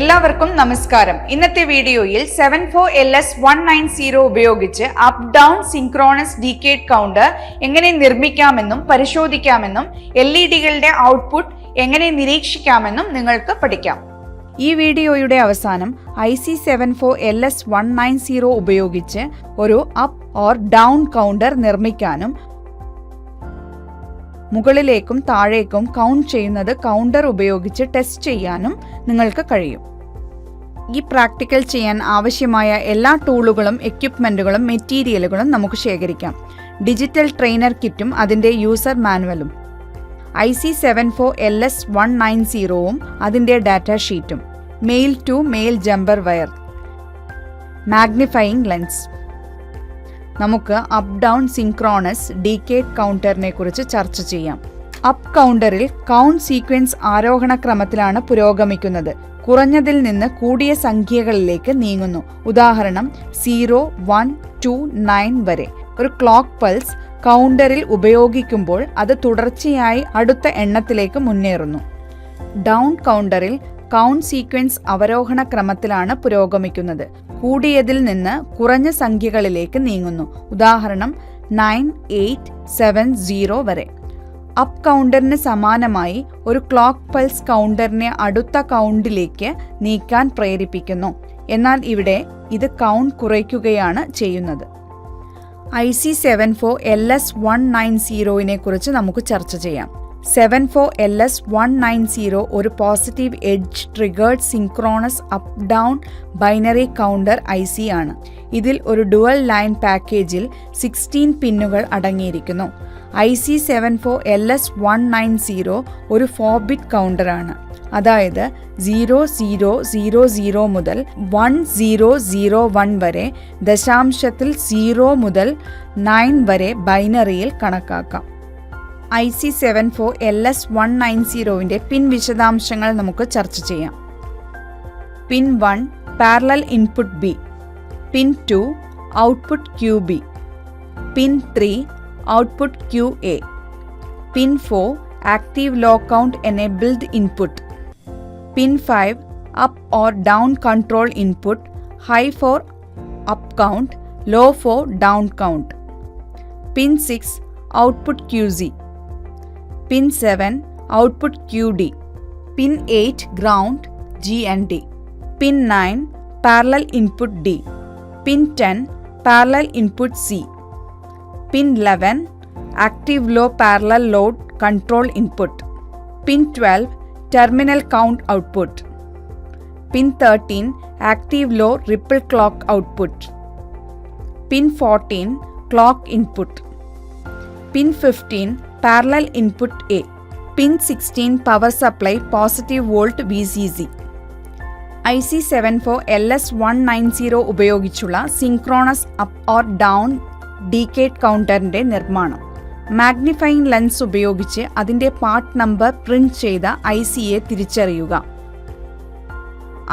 എല്ലാവർക്കും നമസ്കാരം. ഇന്നത്തെ വീഡിയോയിൽ 74LS190 ഉപയോഗിച്ച് up down synchronous decade counter എങ്ങനെ നിർമ്മിക്കാമെന്നും പരിശോധിക്കാമെന്നും LED-കളുടെ ഔട്ട്പുട്ട് എങ്ങനെ നിരീക്ഷിക്കാമെന്നും നിങ്ങൾക്ക് പഠിക്കാം. ഈ വീഡിയോയുടെ അവസാനം IC74LS190 ഉപയോഗിച്ച് ഒരു അപ്പ് ഓർ ഡൗൺ കൗണ്ടർ നിർമ്മിക്കാനും മുകളിലേക്കും താഴേക്കും കൗണ്ട് ചെയ്യുന്നത് കൗണ്ടർ ഉപയോഗിച്ച് ടെസ്റ്റ് ചെയ്യാനും നിങ്ങൾക്ക് കഴിയും. ഈ പ്രാക്ടിക്കൽ ചെയ്യാൻ ആവശ്യമായ എല്ലാ ടൂളുകളും എക്യുപ്മെൻറ്റുകളും മെറ്റീരിയലുകളും നമുക്ക് ശേഖരിക്കാം. ഡിജിറ്റൽ ട്രെയിനർ കിറ്റും അതിൻ്റെ യൂസർ മാനുവലും, IC74LS190 അതിൻ്റെ ഡാറ്റ ഷീറ്റും, male to male jumper wire, magnifying lens. നമുക്ക് അപ്പ് ഡൗൺ സിൻക്രോണസ് ഡീക്കേഡ് കൗണ്ടറിനെ കുറിച്ച് ചർച്ച ചെയ്യാം. അപ്പ് കൗണ്ടറിൽ കൗണ്ട് സീക്വൻസ് ആരോഹണ ക്രമത്തിലാണ് പുരോഗമിക്കുന്നത്. കുറഞ്ഞതിൽ നിന്ന് കൂടിയ സംഖ്യകളിലേക്ക് നീങ്ങുന്നു. ഉദാഹരണം 0, 1, 2, 9 വരെ. ഒരു ക്ലോക്ക് പൾസ് കൗണ്ടറിൽ ഉപയോഗിക്കുമ്പോൾ അത് തുടർച്ചയായി അടുത്ത എണ്ണത്തിലേക്ക് മുന്നേറുന്നു. ഡൗൺ കൗണ്ടറിൽ കൗണ്ട് സീക്വൻസ് അവരോഹണ ക്രമത്തിലാണ് പുരോഗമിക്കുന്നത്. കൂടിയതിൽ നിന്ന് കുറഞ്ഞ സംഖ്യകളിലേക്ക് നീങ്ങുന്നു. ഉദാഹരണം 9, 8, 7, 0 വരെ. അപ്പ് കൗണ്ടറിന് സമാനമായി ഒരു ക്ലോക്ക് പൾസ് കൗണ്ടറിനെ അടുത്ത കൗണ്ടിലേക്ക് നീക്കാൻ പ്രേരിപ്പിക്കുന്നു. എന്നാൽ ഇവിടെ ഇത് കൗണ്ട് കുറയ്ക്കുകയാണ് ചെയ്യുന്നത്. IC74LS190 കുറിച്ച് നമുക്ക് ചർച്ച ചെയ്യാം. 74LS190 ഒരു positive edge triggered synchronous up down binary counter IC ആണ്. ഇതിൽ ഒരു ഡുവൽ ലൈൻ പാക്കേജിൽ 16 പിന്നുകൾ അടങ്ങിയിരിക്കുന്നു. IC74LS190 ഒരു 4-ബിറ്റ് കൗണ്ടറാണ്. അതായത് 0000 മുതൽ 1001 വരെ ദശാംശത്തിൽ 0 മുതൽ 9 വരെ ബൈനറിയിൽ കണക്കാക്കാം. IC74LS190 പിൻ വിശദാംശങ്ങൾ നമുക്ക് ചർച്ച ചെയ്യാം. Pin 1 parallel input B, pin 2 output QB, pin 3 output QA, pin 4 active low count enabled input, pin 5 up or down control input, high for up count, low for down count, pin 6 output QC, pin 7 output QD, pin 8 ground G&D, pin 9 parallel input D, pin 10 parallel input C, pin 11 active low parallel load control input, pin 12 terminal count output, pin 13 active low ripple clock output, pin 14 clock input, pin 15 parallel input A, pin 16 power supply positive volt VCC. IC74LS190 ഉപയോഗിച്ചുള്ള synchronous up or down decade കൗണ്ടറിന്റെ നിർമ്മാണം. Magnifying lens ഉപയോഗിച്ച് അതിന്റെ part number print ചെയ്ത ICയെ തിരിച്ചറിയുക.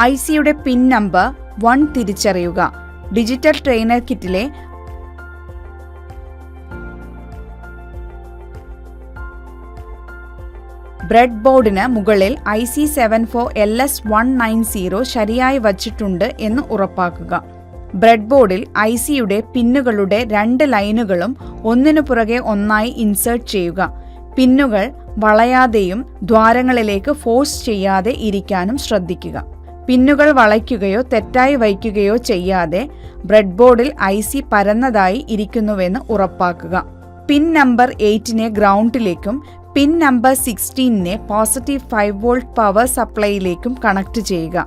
ICയുടെ pin number 1 തിരിച്ചറിയുക. Digital trainer കിറ്റിലെ bread ബോർഡിന് മുകളിൽ IC74LS190 ശരിയായി വച്ചിട്ടുണ്ട് എന്ന് ഉറപ്പാക്കുക. ബ്രെഡ് ബോർഡിൽ ICയുടെ പിന്നുകളുടെ 2 ലൈനുകളും ഒന്നിനു പുറകെ ഒന്നായി ഇൻസേർട്ട് ചെയ്യുക. പിന്നുകൾ വളയാതെയും ദ്വാരങ്ങളിലേക്ക് ഫോഴ്സ് ചെയ്യാതെ ഇരിക്കാനും ശ്രദ്ധിക്കുക. പിന്നുകൾ വളയ്ക്കുകയോ തെറ്റായി വയ്ക്കുകയോ ചെയ്യാതെ ബ്രെഡ് ബോർഡിൽ IC പരന്നതായി ഇരിക്കുന്നുവെന്ന് ഉറപ്പാക്കുക. പിൻ നമ്പർ 8 ഗ്രൗണ്ടിലേക്കും pin number 16 positive 5 volt power സപ്ലൈയിലേക്കും കണക്ട് ചെയ്യുക.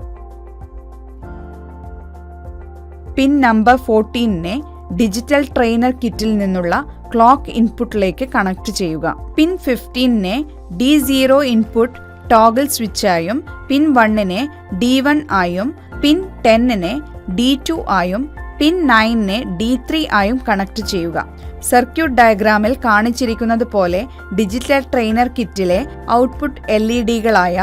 പിൻ നമ്പർ 14 ഡിജിറ്റൽ ട്രെയിനർ കിറ്റിൽ നിന്നുള്ള ക്ലോക്ക് ഇൻപുട്ടിലേക്ക് കണക്ട് ചെയ്യുക. പിൻ 15 D0 ഇൻപുട്ട് ടോഗിൾ സ്വിച്ചായും, പിൻ 1 D1 ആയും, പിൻ 10 D2 ആയും, പിൻ 9 D3 ആയും കണക്ട് ചെയ്യുക. സർക്യൂട്ട് ഡയഗ്രാമിൽ കാണിച്ചിരിക്കുന്നത് പോലെ ഡിജിറ്റൽ ട്രെയിനർ കിറ്റിലെ ഔട്ട്പുട്ട് LED-കളായ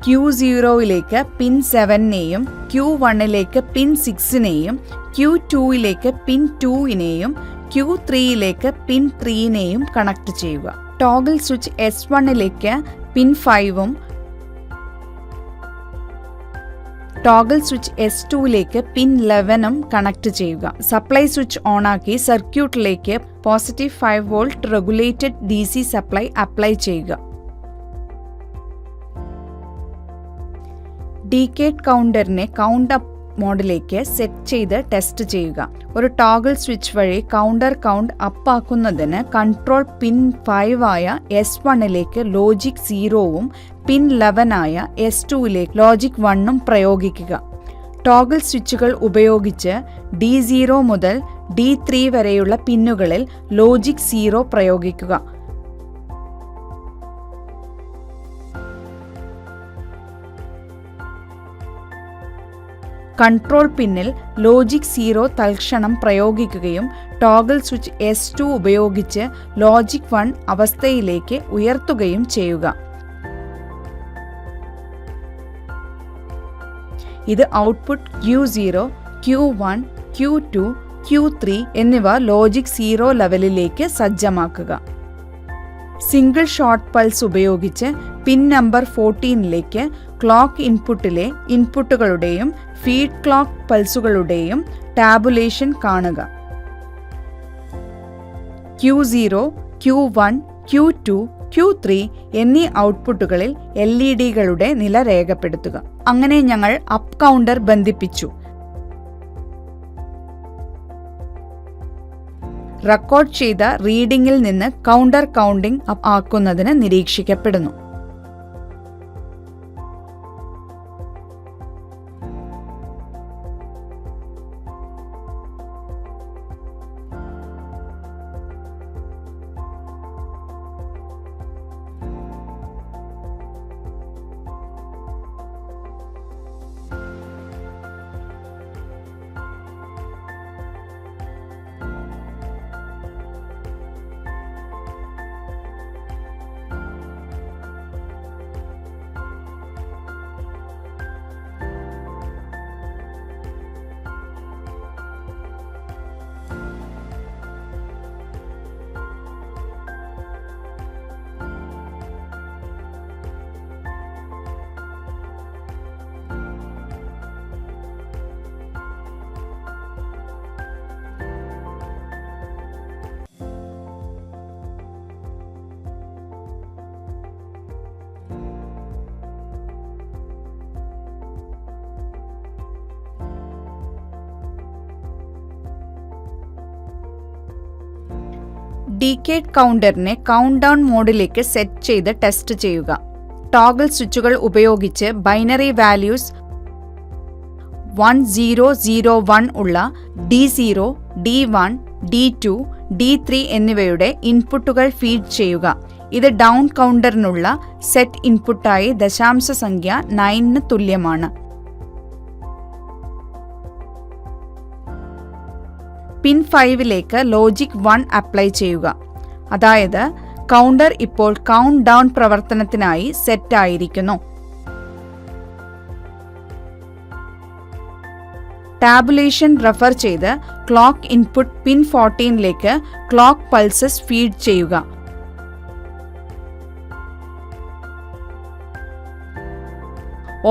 Q0യിലേക്ക് പിൻ 7 Q1ലേക്ക് പിൻ 6 Q2യിലേക്ക് പിൻ 2 Q3യിലേക്ക് പിൻ 3 കണക്ട് ചെയ്യുക. ടോഗിൾ സ്വിച്ച് S1ലേക്ക് പിൻ 5 ടോഗിൾ സ്വിച്ച് S2ലേക്ക് പിൻ 11ഉം കണക്ട് ചെയ്യുക. സപ്ലൈ സ്വിച്ച് ഓണാക്കി സർക്യൂട്ടിലേക്ക് positive 5 volt regulated DC supply apply ചെയ്യുക. ഡീക്കേഡ് കൗണ്ടറിനെ കൗണ്ട് അപ്പ് മോഡിലേക്ക് സെറ്റ് ചെയ്ത് ടെസ്റ്റ് ചെയ്യുക. ഒരു ടോഗിൾ സ്വിച്ച് വഴി counter count up ആക്കുന്നതിന് control pin 5 ആയ S1ലേക്ക് ലോജിക് 0ഉം പിൻ 11 ആയ S2ലേക്ക് ലോജിക് 1ഉം പ്രയോഗിക്കുക. ടോഗിൾ സ്വിച്ചുകൾ ഉപയോഗിച്ച് D0 മുതൽ D3 വരെയുള്ള പിന്നുകളിൽ ലോജിക് 0 പ്രയോഗിക്കുക. കൺട്രോൾ പിന്നിൽ ലോജിക് 0 തൽക്ഷണം പ്രയോഗിക്കുകയും ടോഗിൾ സ്വിച്ച് S2 ഉപയോഗിച്ച് ലോജിക് 1 അവസ്ഥയിലേക്ക് ഉയർത്തുകയും ചെയ്യുക. ഇത് output Q0, Q1, Q2, Q3 എന്നിവ ലോജിക് 0 ലെവലിലേക്ക് സജ്ജമാക്കുക. സിംഗിൾ ഷോർട്ട് പൾസ് ഉപയോഗിച്ച് പിൻ നമ്പർ 14ലേക്ക് ക്ലോക്ക് ഇൻപുട്ടിലെ ഇൻപുട്ടുകളുടെയും ഫീഡ് ക്ലോക്ക് പൾസുകളുടെയും ടാബുലേഷൻ കാണുക. Q0, Q1, Q2, Q3 എന്നീ ഔട്ട്പുട്ടുകളിൽ LED-കളുടെ നില രേഖപ്പെടുത്തുക. അങ്ങനെ ഞങ്ങൾ അപ്പ് കൗണ്ടർ ബന്ധിപ്പിച്ചു. റെക്കോർഡ് ചെയ്ത റീഡിംഗിൽ നിന്ന് കൗണ്ടർ കൗണ്ടിംഗ് ആക്കുന്നതിന് നിരീക്ഷിക്കപ്പെടുന്നു. ഡീക്കേഡ് കൗണ്ടറിനെ കൗണ്ട് ഡൗൺ മോഡിലേക്ക് സെറ്റ് ചെയ്ത് ടെസ്റ്റ് ചെയ്യുക. ടോഗിൾ സ്വിച്ചുകൾ ഉപയോഗിച്ച് ബൈനറി വാല്യൂസ് 1001 ഉള്ള D0, D1, D2, D3 എന്നിവയുടെ ഇൻപുട്ടുകൾ ഫീഡ് ചെയ്യുക. ഇത് ഡൗൺ കൗണ്ടറിനുള്ള സെറ്റ് ഇൻപുട്ടായി ദശാംശ സംഖ്യ 9ന് തുല്യമാണ്. പിൻ 5ലേക്ക് ലോജിക് 1 അപ്ലൈ ചെയ്യുക. അതായത് കൗണ്ടർ ഇപ്പോൾ കൗണ്ട് ഡൗൺ പ്രവർത്തനത്തിനായി സെറ്റ് ആയിരിക്കുന്നു. ടാബുലേഷൻ റെഫർ ചെയ്ത് ക്ലോക്ക് ഇൻപുട്ട് പിൻ 14ലേക്ക് ക്ലോക്ക് പൾസസ് ഫീഡ് ചെയ്യുക.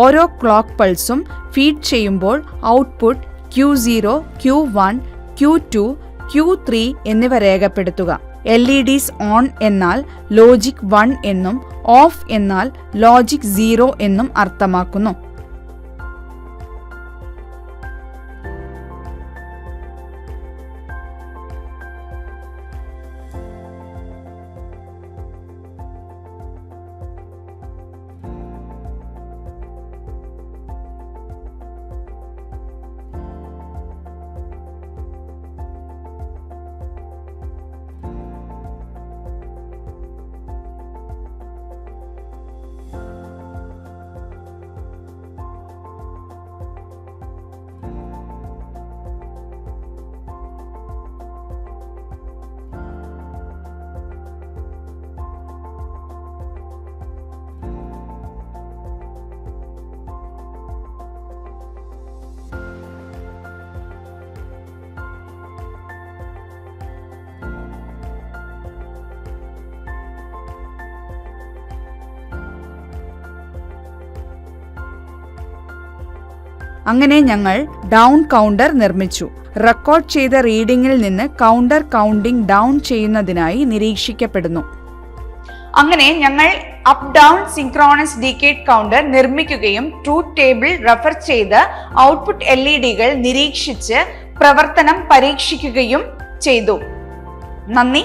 ഓരോ ക്ലോക്ക് പൾസും ഫീഡ് ചെയ്യുമ്പോൾ output Q0, Q1, Q2, Q3 എന്നിവ രേഖപ്പെടുത്തുക. LEDs ഓൺ എന്നാൽ ലോജിക് 1 എന്നും ഓഫ് എന്നാൽ ലോജിക് 0 എന്നും അർത്ഥമാക്കുന്നു. അങ്ങനെ ഞങ്ങൾ ഡൗൺ കൗണ്ടർ നിർമ്മിച്ചു. റെക്കോർഡ് ചെയ്ത റീഡിംഗിൽ നിന്ന് കൗണ്ടർ കൗണ്ടിംഗ് ഡൗൺ ചെയ്യുന്നതിനായി നിരീക്ഷിക്കപ്പെടുന്നു. അങ്ങനെ ഞങ്ങൾ up down synchronous decade counter നിർമ്മിക്കുകയും ട്രൂത്ത് ടേബിൾ റെഫർ ചെയ്ത് ഔട്ട്പുട്ട് LED-കൾ നിരീക്ഷിച്ച് പ്രവർത്തനം പരീക്ഷിക്കുകയും ചെയ്തു. നന്ദി.